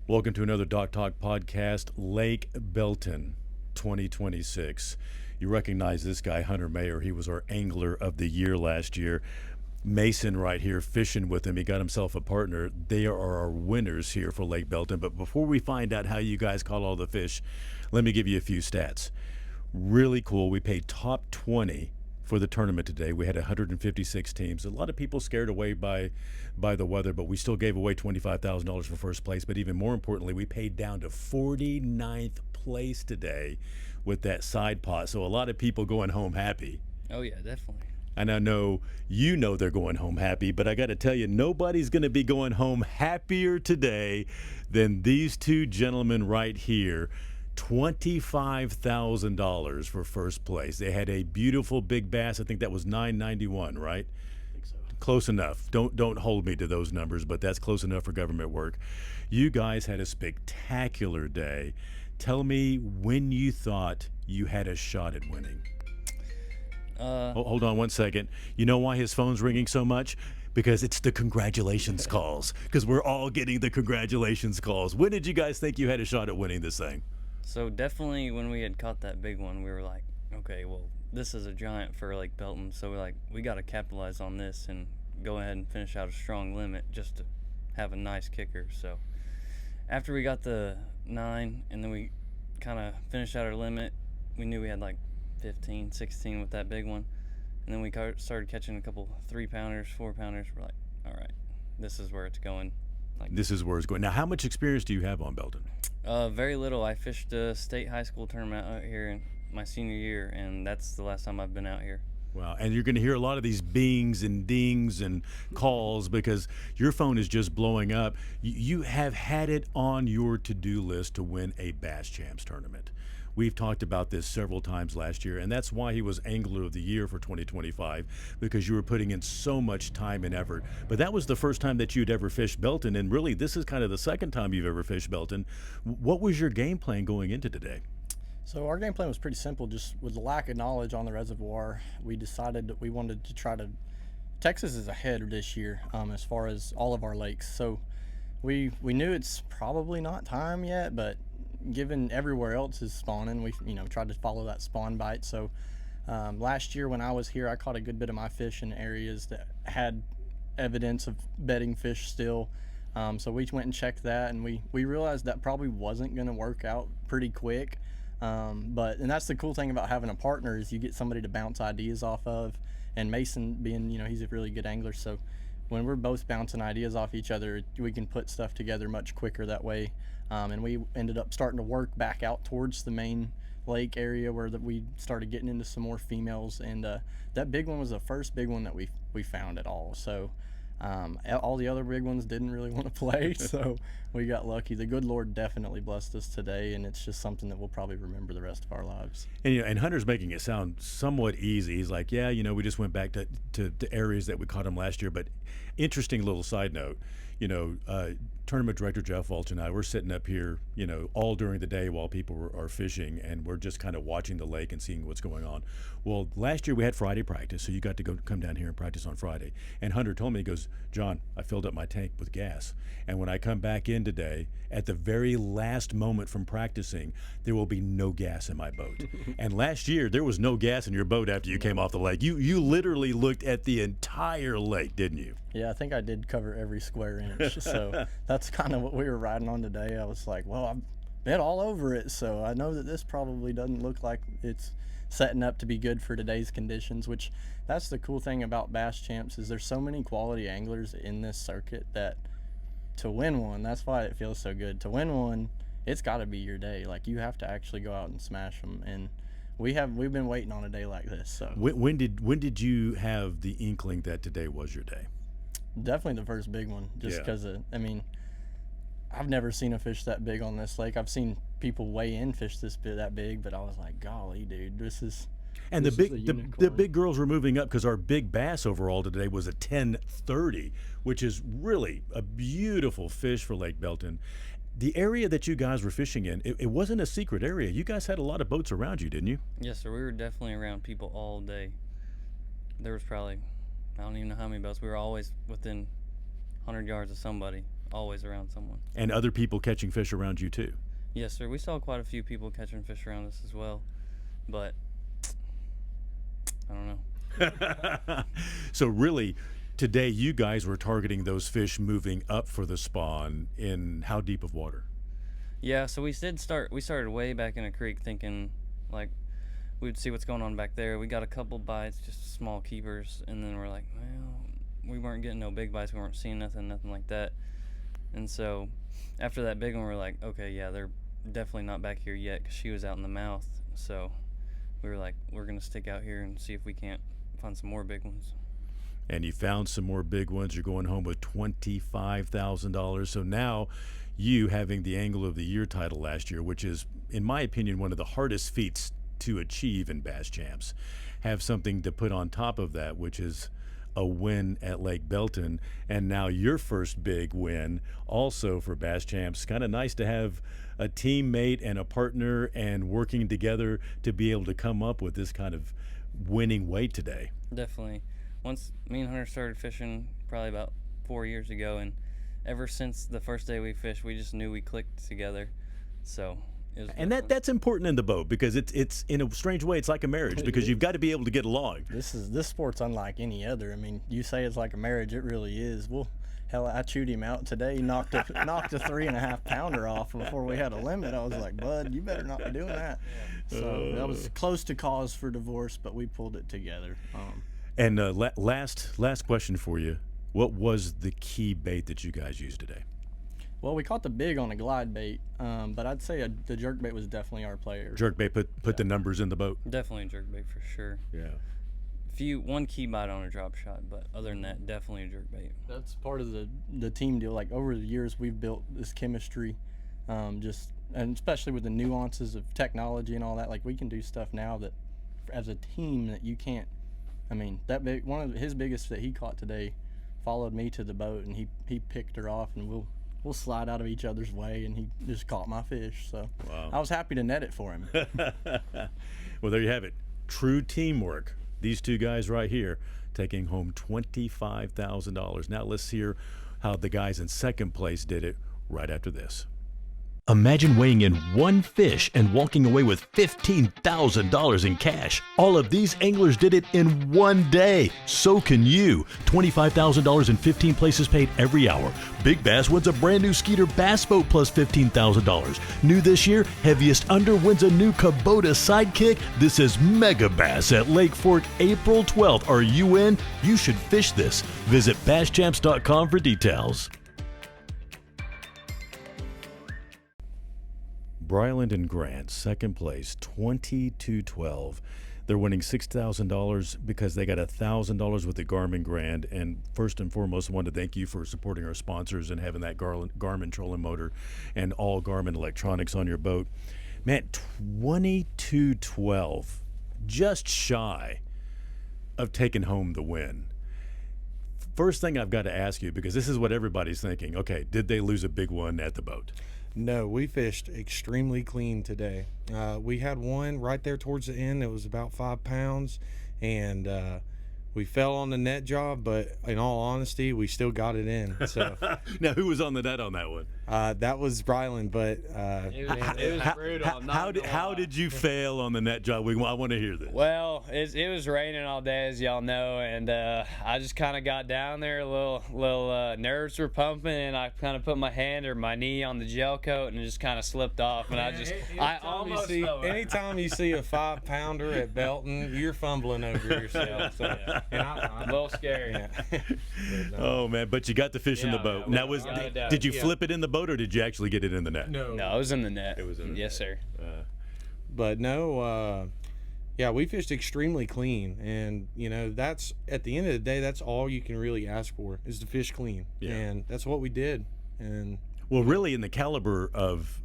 Welcome to another Doc Talk podcast, Lake Belton 2026. You recognize this guy, Hunter Mayer. He was our angler of the year last year. Mason right here fishing with him. He got himself a partner. They are our winners here for Lake Belton. But before we find out how you guys caught all the fish, let me give you a few stats. Really cool. We paid top 20 for the tournament today. We had 156 teams. A lot of people scared away by the weather, but we still gave away $25,000 for first place. But even more importantly, we paid down to 49th place today with that side pot. So a lot of people going home happy. Oh yeah, definitely. And I know you know they're going home happy, but I got to tell you, nobody's going to be going home happier today than these two gentlemen right here. $25,000 for first place. They had a beautiful big bass. I think that was $991, right? I think so. Close enough. Don't hold me to those numbers, but that's close enough for government work. You guys had a spectacular day. Tell me when you thought you had a shot at winning. Hold on one second. You know why his phone's ringing so much? Because it's the congratulations calls. Because we're all getting the congratulations calls. When did you guys think you had a shot at winning this thing? So definitely when we had caught that big one, we were like, okay, well, this is a giant for Lake Belton, so we got to capitalize on this and go ahead and finish out a strong limit just to have a nice kicker. So after we got the 9 and then we kind of finished out our limit, we knew we had like 15, 16 with that big one. And then we started catching a couple 3-pounders, 4-pounders. We're like, all right, this is where it's going. This is where it's going. Now, how much experience do you have on Belton? Very little. I fished a state high school tournament out here in my senior year, and that's the last time I've been out here. Wow. And you're going to hear a lot of these bings and dings and calls because your phone is just blowing up. You have had it on your to-do list to win a basschamps tournament. We've talked about this several times last year, and that's why he was Angler of the Year for 2025, because you were putting in so much time and effort. But that was the first time that you'd ever fished Belton, and really this is kind of the second time you've ever fished Belton. What was your game plan going into today? So our game plan was pretty simple. Just with the lack of knowledge on the reservoir, we decided that we wanted to try to. Texas is ahead this year as far as all of our lakes. So we knew it's probably not time yet, but given everywhere else is spawning, we tried to follow that spawn bite. So last year when I was here, I caught a good bit of my fish in areas that had evidence of bedding fish still. So we went and checked that, and we realized that probably wasn't going to work out pretty quick. And that's the cool thing about having a partner is you get somebody to bounce ideas off of. And Mason being, he's a really good angler, so when we're both bouncing ideas off each other, we can put stuff together much quicker that way. And we ended up starting to work back out towards the main lake area where we started getting into some more females. And that big one was the first big one that we found at all. So all the other big ones didn't really want to play, so we got lucky. The good Lord definitely blessed us today, and it's just something that we'll probably remember the rest of our lives. And Hunter's making it sound somewhat easy. He's like, yeah, we just went back to areas that we caught him last year. But interesting little side note, tournament director Jeff Walsh and I, we're sitting up here, all during the day while people are fishing, and we're just kind of watching the lake and seeing what's going on. Well, last year we had Friday practice, so you got to come down here and practice on Friday. And Hunter told me, he goes, John, I filled up my tank with gas, and when I come back in today, at the very last moment from practicing, there will be no gas in my boat. And last year there was no gas in your boat after you came off the lake. You literally looked at the entire lake, didn't you? Yeah, I think I did cover every square inch. So that's kind of what we were riding on today. I was like, well, I've been all over it, so I know that this probably doesn't look like it's setting up to be good for today's conditions, which that's the cool thing about basschamps is there's so many quality anglers in this circuit that to win one, that's why it feels so good. To win one, it's got to be your day. Like, you have to actually go out and smash them, and we've been waiting on a day like this. So when did you have the inkling that today was your day? Definitely the first big one, just because I've never seen a fish that big on this lake. I've seen people weigh in fish that big, but I was like, golly, dude, this is. And the big girls were moving up because our big bass overall today was a 1030, which is really a beautiful fish for Lake Belton. The area that you guys were fishing in, it wasn't a secret area. You guys had a lot of boats around you, didn't you? Yes, sir. We were definitely around people all day. There was probably, I don't even know how many boats. We were always within 100 yards of somebody always around someone. And other people catching fish around you too. Yes, sir. We saw quite a few people catching fish around us as well, but I don't know. So really, today you guys were targeting those fish moving up for the spawn in how deep of water? Yeah, so we started way back in a creek thinking like we'd see what's going on back there. We got a couple bites, just small keepers, and then we're like, well, we weren't getting no big bites. We weren't seeing nothing like that. And so after that big one, we're like, okay, yeah, they're definitely not back here yet because she was out in the mouth. So we were like, we're going to stick out here and see if we can't find some more big ones. And you found some more big ones. You're going home with $25,000. So now you, having the Angler of the Year title last year, which is, in my opinion, one of the hardest feats to achieve in Bass Champs, have something to put on top of that, which is a win at Lake Belton, and now your first big win also for Bass Champs. Kind of nice to have a teammate and a partner and working together to be able to come up with this kind of winning weight today. Definitely. Once me and Hunter started fishing probably about 4 years ago, and ever since the first day we fished, we just knew we clicked together. So and that's important in the boat, because it's in a strange way, it's like a marriage, because you've got to be able to get along. This sport's unlike any other. I mean, you say it's like a marriage, it really is. Well, hell, I chewed him out today. Knocked a 3.5 pounder off before we had a limit. I was like, bud, you better not be doing that. So that was close to cause for divorce, but we pulled it together. And last question for you: what was the key bait that you guys used today? Well, we caught the big on a glide bait, but I'd say the jerk bait was definitely our player. Jerk bait put the numbers in the boat. Definitely a jerk bait for sure. Yeah. One key bite on a drop shot, but other than that, definitely a jerk bait. That's part of the team deal. Like, over the years, we've built this chemistry, and especially with the nuances of technology and all that. Like, we can do stuff now that, as a team, that you can't. I mean, one of his biggest that he caught today followed me to the boat, and he picked her off, and we'll slide out of each other's way, and he just caught my fish. So wow. I was happy to net it for him. Well, there you have it. True teamwork. These two guys right here taking home $25,000. Now let's hear how the guys in second place did it right after this. Imagine weighing in one fish and walking away with $15,000 in cash. All of these anglers did it in one day. So can you. $25,000 in 15 places paid every hour. Big Bass wins a brand new Skeeter Bass Boat plus $15,000. New this year, Heaviest Under wins a new Kubota Sidekick. This is Mega Bass at Lake Fork, April 12th. Are you in? You should fish this. Visit basschamps.com for details. Bryland and Grant, second place, 22-12. They're winning $6,000 because they got $1,000 with the Garmin Grand. And first and foremost, I want to thank you for supporting our sponsors and having that Garmin trolling motor and all Garmin electronics on your boat. Man, 22-12, just shy of taking home the win. First thing I've got to ask you, because this is what everybody's thinking, okay, did they lose a big one at the boat? No, we fished extremely clean today. We had one right there towards the end that was about 5 pounds, and we fell on the net job, but in all honesty, we still got it in. So now, who was on the net on that one? That was Bryland, but it was brutal. How did you fail on the net job? I want to hear this. Well, it was raining all day, as y'all know, and I just kind of got down there, a little nerves were pumping, and I kind of put my hand or my knee on the gel coat and it just kind of slipped off, and I almost fell. Anytime you see a 5-pounder at Belton, you're fumbling over yourself. So, yeah. And I'm a little scary. Yeah. Oh man, but you got the fish in the boat. Now, did you flip it in the boat, or did you actually get it in the net? No, it was in the net. It was in the net. Yes, sir. But no, yeah, we fished extremely clean, and that's, at the end of the day, that's all you can really ask for, is to fish clean. Yeah. And that's what we did. And well, really, in the caliber of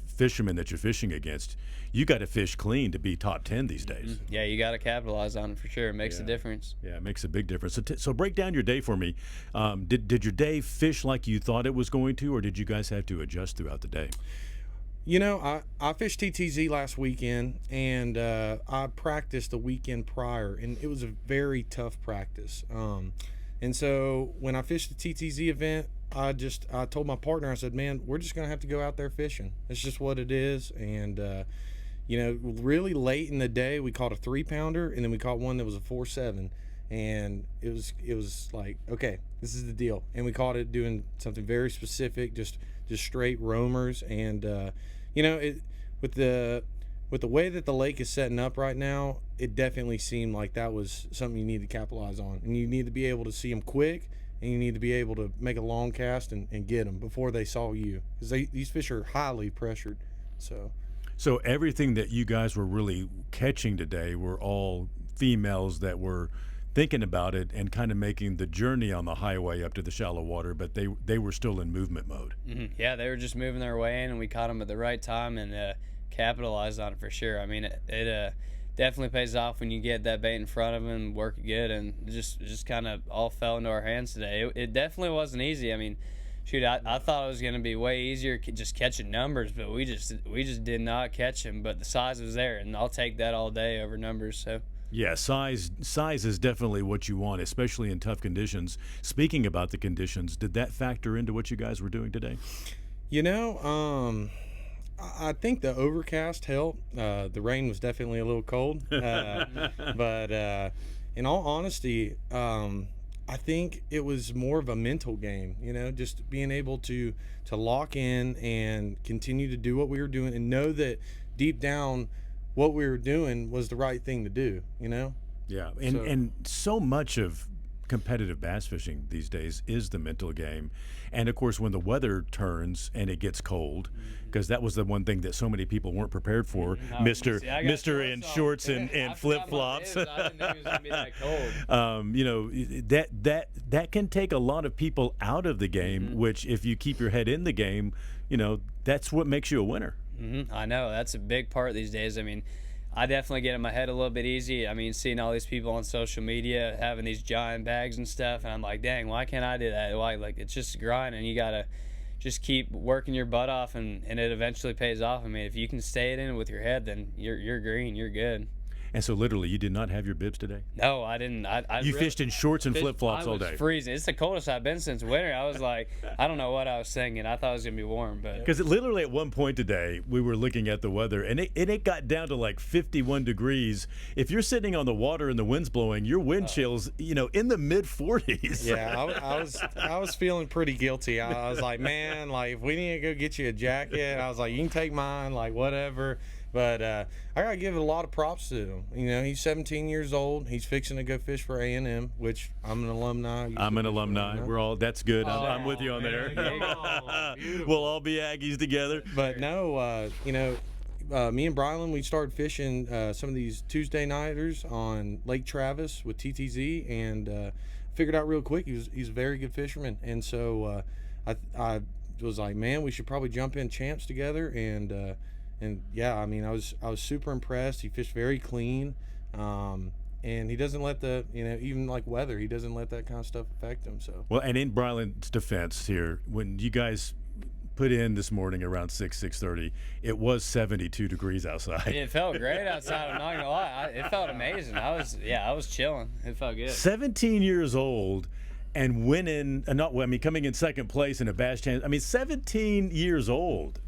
fishermen that you're fishing against, you got to fish clean to be top 10 these days. Yeah, you got to capitalize on it for sure. It makes a difference. Yeah, it makes a big difference. So break down your day for me. Did your day fish like you thought it was going to, or did you guys have to adjust throughout the day? I fished TTZ last weekend, and I practiced the weekend prior, and it was a very tough practice. And so when I fished the TTZ event, I told my partner, I said, man, we're just gonna have to go out there fishing. It's just what it is. And really late in the day, we caught a 3-pounder, and then we caught one that was a 4.7, and it was like, okay, this is the deal. And we caught it doing something very specific, just straight roamers. And with the way that the lake is setting up right now, it definitely seemed like that was something you need to capitalize on, and you need to be able to see them quick, and you need to be able to make a long cast and get them before they saw you, because these fish are highly pressured. So everything that you guys were really catching today were all females that were thinking about it and kind of making the journey on the highway up to the shallow water, but they were still in movement mode. Mm-hmm. Yeah, they were just moving their way in, and we caught them at the right time and capitalized on it for sure. I mean, it definitely pays off when you get that bait in front of them, work it good, and just kind of all fell into our hands today. It definitely wasn't easy. I mean, shoot, I thought it was going to be way easier just catching numbers, but we just did not catch them. But the size was there, and I'll take that all day over numbers. So. Yeah, size is definitely what you want, especially in tough conditions. Speaking about the conditions, did that factor into what you guys were doing today? I think the overcast helped. The rain was definitely a little cold, but in all honesty, I think it was more of a mental game. Just being able to lock in and continue to do what we were doing, and know that deep down, what we were doing was the right thing to do. Yeah, and so much of competitive bass fishing these days is the mental game. And of course, when the weather turns and it gets cold, because that was the one thing that so many people weren't prepared for, Mister in shorts and flip flops. I didn't think it was gonna be that cold. That can take a lot of people out of the game. Which, if you keep your head in the game, that's what makes you a winner. I know, that's a big part these days. I mean, I definitely get in my head a little bit easy. I mean, seeing all these people on social media having these giant bags and stuff, and I'm like, dang, why can't I do that? Why? Like, it's just a grind, and you gotta just keep working your butt off, and it eventually pays off. I mean, if you can stay it in with your head, then you're green, you're good. And so, literally, you did not have your bibs today? No, I didn't. You fished in shorts and flip-flops all day. I was freezing. It's the coldest I've been since winter. I was like, I don't know what I was thinking. I thought it was going to be warm. Because literally at one point today, we were looking at the weather, and it got down to like 51 degrees. If you're sitting on the water and the wind's blowing, your wind chill's, in the mid-40s. Yeah, I was feeling pretty guilty. I was like, man, like, if we need to go get you a jacket, I was like, you can take mine, like, whatever. But I gotta give it a lot of props to him. He's 17 years old. He's fixing to go fish for A&M, which I'm an alumni. I'm an alumni. We're all. That's good. I'm with you on there. We'll all be Aggies together. But no, me and Brylan, we started fishing some of these Tuesday nighters on Lake Travis with TTZ, and figured out real quick he's a very good fisherman. And so I was like, man, we should probably jump in champs together. And yeah, I mean, I was super impressed. He fished very clean, and he doesn't let the even like weather, he doesn't let that kind of stuff affect him. So well, and in Brylan's defense here, when you guys put in this morning around 6:30, it was 72 degrees outside. It felt great outside. I'm not gonna lie, it felt amazing. I was chilling. It felt good. 17 years old. And winning, coming in second place in a basschamps. I mean, 17 years old.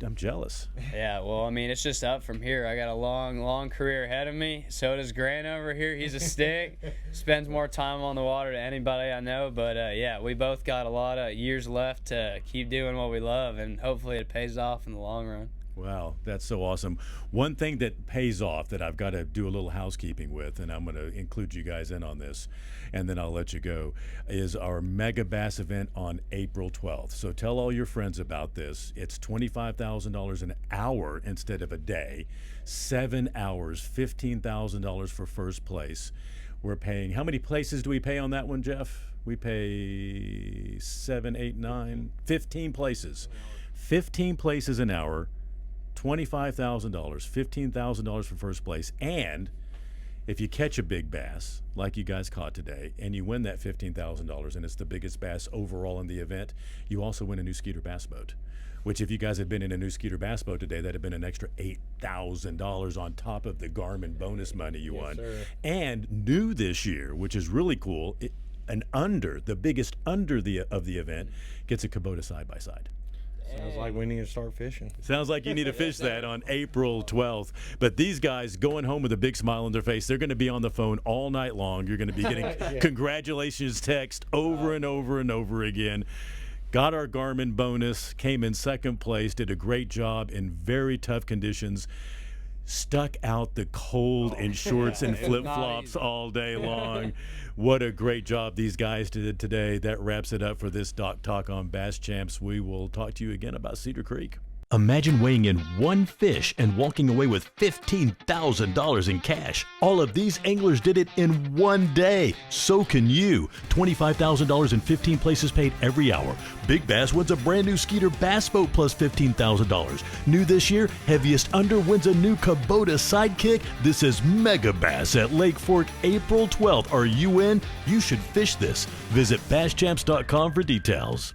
I'm jealous. Yeah, well, I mean, it's just up from here. I got a long career ahead of me. So does Grant over here. He's a stick. Spends more time on the water than anybody I know. But, yeah, we both got a lot of years left to keep doing what we love, and hopefully it pays off in the long run. Wow, that's so awesome. One thing that pays off that I've got to do a little housekeeping with, and I'm going to include you guys in on this, and then I'll let you go, is our Mega Bass event on April 12th. So tell all your friends about this. It's $25,000 an hour instead of a day. 7 hours, $15,000 for first place. We're paying, how many places do we pay on that one, Jeff? We pay 7, 8, 9, 15 places. 15 places an hour. $25,000, $15,000 for first place. And if you catch a big bass like you guys caught today and you win that $15,000 and it's the biggest bass overall in the event, you also win a new Skeeter bass boat, which if you guys had been in a new Skeeter bass boat today, that'd have been an extra $8,000 on top of the Garmin bonus money you won. Sir. And new this year, which is really cool, the biggest under of the event, gets a Kubota side-by-side. Sounds like we need to start fishing. Sounds like you need to fish that on April 12th. But these guys going home with a big smile on their face, they're going to be on the phone all night long. You're going to be getting congratulations text over and over and over again. Got our Garmin bonus, came in second place, did a great job in very tough conditions. Stuck out the cold in shorts and flip-flops all day long. What a great job these guys did today. That wraps it up for this Dock Talk on Bass Champs. We will talk to you again about Cedar Creek. Imagine weighing in one fish and walking away with $15,000 in cash. All of these anglers did it in one day. So can you. $25,000 in 15 places paid every hour. Big Bass wins a brand new Skeeter Bass Boat plus $15,000. New this year, Heaviest Under wins a new Kubota Sidekick. This is Mega Bass at Lake Fork, April 12th. Are you in? You should fish this. Visit basschamps.com for details.